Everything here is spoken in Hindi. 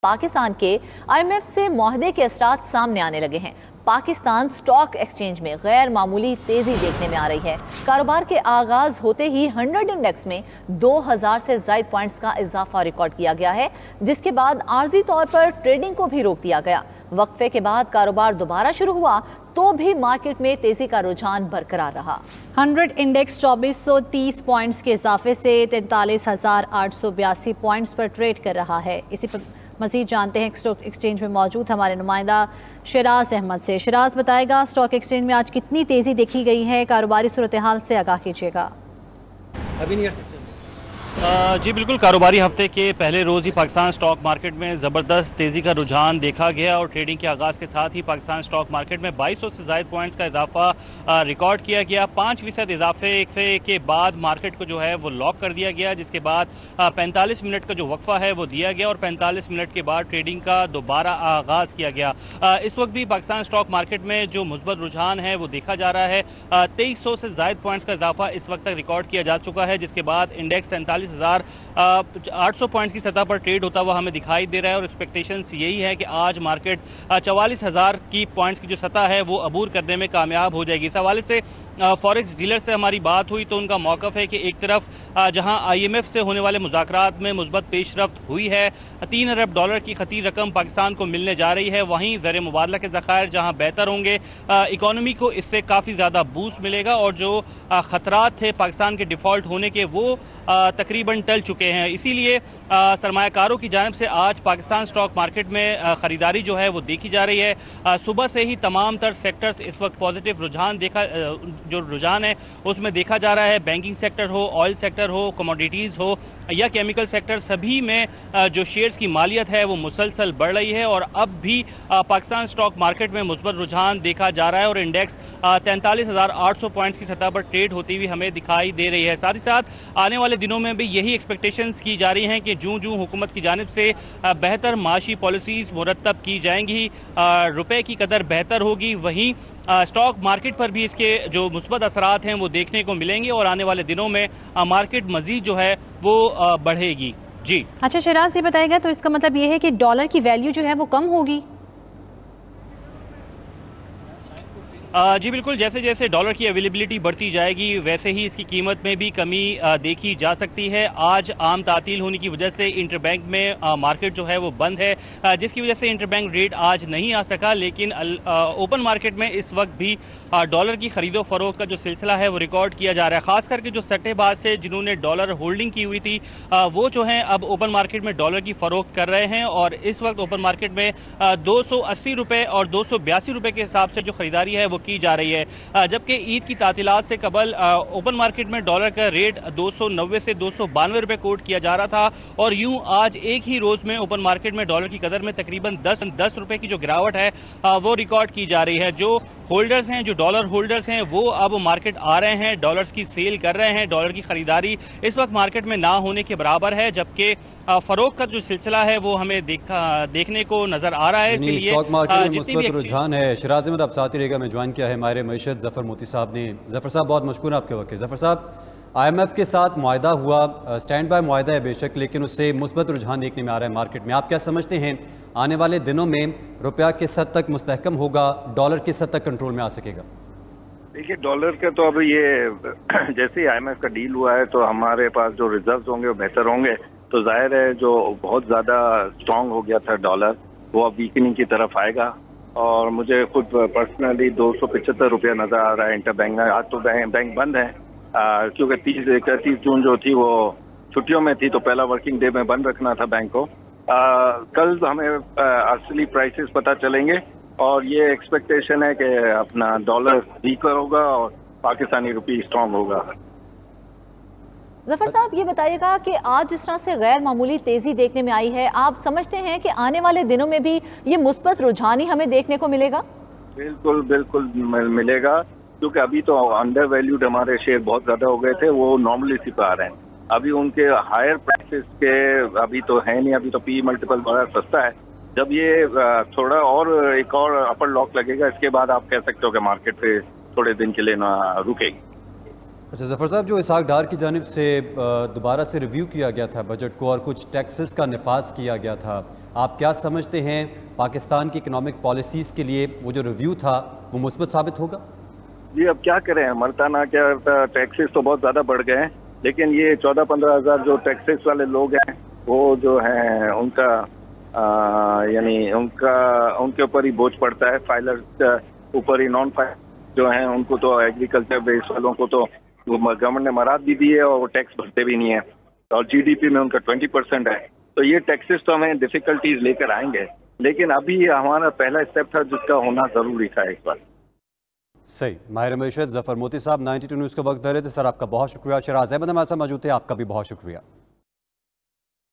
पाकिस्तान के IMF से मुआहदे के असरात सामने आने लगे हैं। पाकिस्तान स्टॉक एक्सचेंज में गैर मामूली तेजी देखने में आ रही है। कारोबार के आगाज होते ही 100 इंडेक्स में 2000 से ज़ायद पॉइंट्स का इजाफा रिकॉर्ड किया गया है, जिसके बाद आर्जी तौर पर ट्रेडिंग को भी रोक दिया गया। वक्फे के बाद कारोबार दोबारा शुरू हुआ तो भी मार्केट में तेजी का रुझान बरकरार रहा। 100 इंडेक्स 2430 पॉइंट्स के इजाफे से 43,882 पॉइंट्स पर ट्रेड कर रहा है। इसी पर मजीद जानते हैं स्टॉक एक्सचेंज में मौजूद हमारे नुमाइंदा शराज अहमद से। शराज बताएगा स्टॉक एक्सचेंज में आज कितनी तेजी देखी गई है, कारोबारी सूरत हाल से आगाह कीजिएगा। जी बिल्कुल, कारोबारी हफ्ते के पहले रोज़ ही पाकिस्तान स्टॉक मार्केट में ज़बरदस्त तेज़ी का रुझान देखा गया और ट्रेडिंग के आगाज़ के साथ ही पाकिस्तान स्टॉक मार्केट में 2200 से ज़ायद पॉइंट्स का इजाफा रिकॉर्ड किया गया। 5% इजाफे के बाद मार्केट को जो है वो लॉक कर दिया गया, जिसके बाद 45 मिनट का जो वक्फा है वो दिया गया और 45 मिनट के बाद ट्रेडिंग का दोबारा आगाज़ किया गया। इस वक्त भी पाकिस्तान स्टॉक मार्केट में जो मुस्बत रुझान है वो देखा जा रहा है। 2300 से ज़ायद पॉइंट्स का इजाफा इस वक्त तक रिकॉर्ड किया जा चुका है, जिसके बाद इंडेक्स 43,800 पॉइंट्स की सतह पर ट्रेड होता हुआ हमें दिखाई दे रहा है और एक्सपेक्टेशंस यही है कि आज मार्केट 44,000 की पॉइंट्स की जो सतह है वो अबूर करने में कामयाब हो जाएगी। इस हवाले से फॉरेक्स डीलर से हमारी बात हुई तो उनका मौक़िफ़ है कि एक तरफ जहां IMF से होने वाले मुज़ाकरात में मुस्बत पेशरफ्त हुई है, $3 अरब की खती रकम पाकिस्तान को मिलने जा रही है, वहीं ज़र मुबादला के ज़खायर जहां बेहतर होंगे, इकॉनमी को इससे काफ़ी ज़्यादा बूस्ट मिलेगा और जो ख़तरात थे पाकिस्तान के डिफ़ॉल्ट होने के वो तकरीबन टल चुके हैं। इसीलिए सरमायाकारों की जानिब से आज पाकिस्तान स्टॉक मार्केट में ख़रीदारी जो है वो देखी जा रही है। सुबह से ही तमाम तर सेक्टर्स इस वक्त पॉजिटिव रुझान है उसमें देखा जा रहा है। बैंकिंग सेक्टर हो, ऑयल सेक्टर हो, कमोडिटीज़ हो या केमिकल सेक्टर, सभी में जो शेयर्स की मालियत है वो मुसलसल बढ़ रही है और अब भी पाकिस्तान स्टॉक मार्केट में मुस्बत रुझान देखा जा रहा है और इंडेक्स 43,800 पॉइंट्स की सतह पर ट्रेड होती हुई हमें दिखाई दे रही है। साथ ही साथ आने वाले दिनों में भी यही एक्सपेक्टेशंस की जा रही हैं कि जूं हुकूमत की जानिब से बेहतर माशी पॉलिसीज़ मुरतब की जाएंगी, रुपए की कदर बेहतर होगी, वहीं स्टॉक मार्केट पर भी इसके जो मुस्बत असरात हैं वो देखने को मिलेंगे और आने वाले दिनों में मार्केट मजीद जो है वो बढ़ेगी। जी अच्छा शराज, ये बताएगा तो इसका मतलब ये है कि डॉलर की वैल्यू जो है वो कम होगी? जी बिल्कुल, जैसे जैसे डॉलर की अवेलेबिलिटी बढ़ती जाएगी वैसे ही इसकी कीमत में भी कमी देखी जा सकती है। आज आम तातील होने की वजह से इंटरबैंक में मार्केट जो है वो बंद है, जिसकी वजह से इंटरबैंक रेट आज नहीं आ सका, लेकिन ओपन मार्केट में इस वक्त भी डॉलर की खरीदो फरोख्त का जो सिलसिला है वो रिकॉर्ड किया जा रहा है। खास करके जो सट्टेबाज से जिन्होंने डॉलर होल्डिंग की हुई थी वो जो है अब ओपन मार्केट में डॉलर की फरोख्त कर रहे हैं और इस वक्त ओपन मार्केट में 280 रुपये और 282 रुपये के हिसाब से जो खरीदारी है वो की जा रही है, जबकि ईद की तातीलात से कबल ओपन मार्केट में डॉलर का रेट 290 से 292 रुपये कोट किया जा रहा था और यूं आज एक ही रोज में ओपन मार्केट में डॉलर की कदर में तकरीबन 10 रुपये की जो गिरावट है वो रिकॉर्ड की जा रही है। जो होल्डर्स हैं, जो डॉलर होल्डर्स हैं, वो अब मार्केट आ रहे हैं, डॉलर्स की सेल कर रहे हैं। डॉलर की खरीदारी इस वक्त मार्केट में ना होने के बराबर है, जबकि फरोख्त का जो सिलसिला है वो हमें देखने को नजर आ रहा है। इसलिए स्टॉक मार्केट में मुस्बत रुझान है। शराज अहमद, आप साथ ही रहेगा, मैं ज्वाइन किया है हमारे मईशत जफर मोती साहब ने। जफर साहब बहुत मशकूर है आपके वक्त। जफर साहब, IMF के साथ मुआहदा हुआ, स्टैंड बाय मुआहदा है बेशक, लेकिन उससे मुस्बत रुझान देखने में आ रहा है मार्केट में। आप क्या समझते हैं आने वाले दिनों में रुपया किस हद तक मुस्तहकम होगा, डॉलर किस हद तक कंट्रोल में आ सकेगा? देखिए, डॉलर का तो अब ये जैसे ही IMF का डील हुआ है तो हमारे पास जो रिजर्व्स होंगे वो बेहतर होंगे, तो जाहिर है जो बहुत ज़्यादा स्ट्रांग हो गया था डॉलर वो अब वीकनिंग की तरफ आएगा और मुझे खुद पर्सनली 275 रुपया नज़र आ रहा है इंटरबैंक में। आज तो बैंक बंद है क्योंकि 31 जून जो थी वो छुट्टियों में थी, तो पहला वर्किंग डे में बंद रखना था बैंक को। कल हमें असली प्राइसेस पता चलेंगे और ये एक्सपेक्टेशन है कि अपना डॉलर वीकर होगा और पाकिस्तानी रुपये स्ट्रांग होगा। जफर साहब, ये बताइएगा कि आज जिस तरह से गैर मामूली तेजी देखने में आई है, आप समझते हैं कि आने वाले दिनों में भी ये मुस्बत रुझान ही हमें देखने को मिलेगा? बिल्कुल बिल्कुल मिलेगा, क्योंकि अभी तो अंडर वैल्यूड हमारे शेयर बहुत ज्यादा हो गए थे, वो नॉर्मलिटी पे आ रहे हैं। अभी उनके हायर प्राइसेस के अभी तो है नहीं, अभी तो पी मल्टीपल बड़ा सस्ता है। जब ये थोड़ा और एक और अपर लॉक लगेगा, इसके बाद आप कह सकते हो कि मार्केट पे थोड़े दिन के लिए ना रुकेगी। अच्छा जफर साहब, जो इसहाक डार की जानिब से दोबारा से रिव्यू किया गया था बजट को और कुछ टैक्सेस का निफाज किया गया था, आप क्या समझते हैं पाकिस्तान की इकोनॉमिक पॉलिसीज़ के लिए वो जो रिव्यू था वो मुस्बत साबित होगा? जी अब क्या करें, मरता ना क्या, टैक्सेस तो बहुत ज़्यादा बढ़ गए हैं, लेकिन ये 14-15 हज़ार जो टैक्सेस वाले लोग हैं वो जो हैं उनका यानी उनके ऊपर ही बोझ पड़ता है, फाइलर ऊपर ही। नॉन फाइलर जो हैं उनको तो एग्रीकल्चर बेस वालों को तो गवर्नमेंट ने मराद भी दी है और वो टैक्स भरते भी नहीं है, और जीडीपी में उनका 20% है। तो ये टैक्सेस तो हमें डिफिकल्टीज लेकर आएंगे, लेकिन अभी हमारा पहला स्टेप था जिसका होना जरूरी था एक बार। सही। माहिर मईशत ज़फ़र मोती साहब 92 न्यूज़ का वक्त दे रहे थे। सर आपका बहुत शुक्रिया। शराज अहमद हमारे साथ मौजूद थे, आपका भी बहुत शुक्रिया।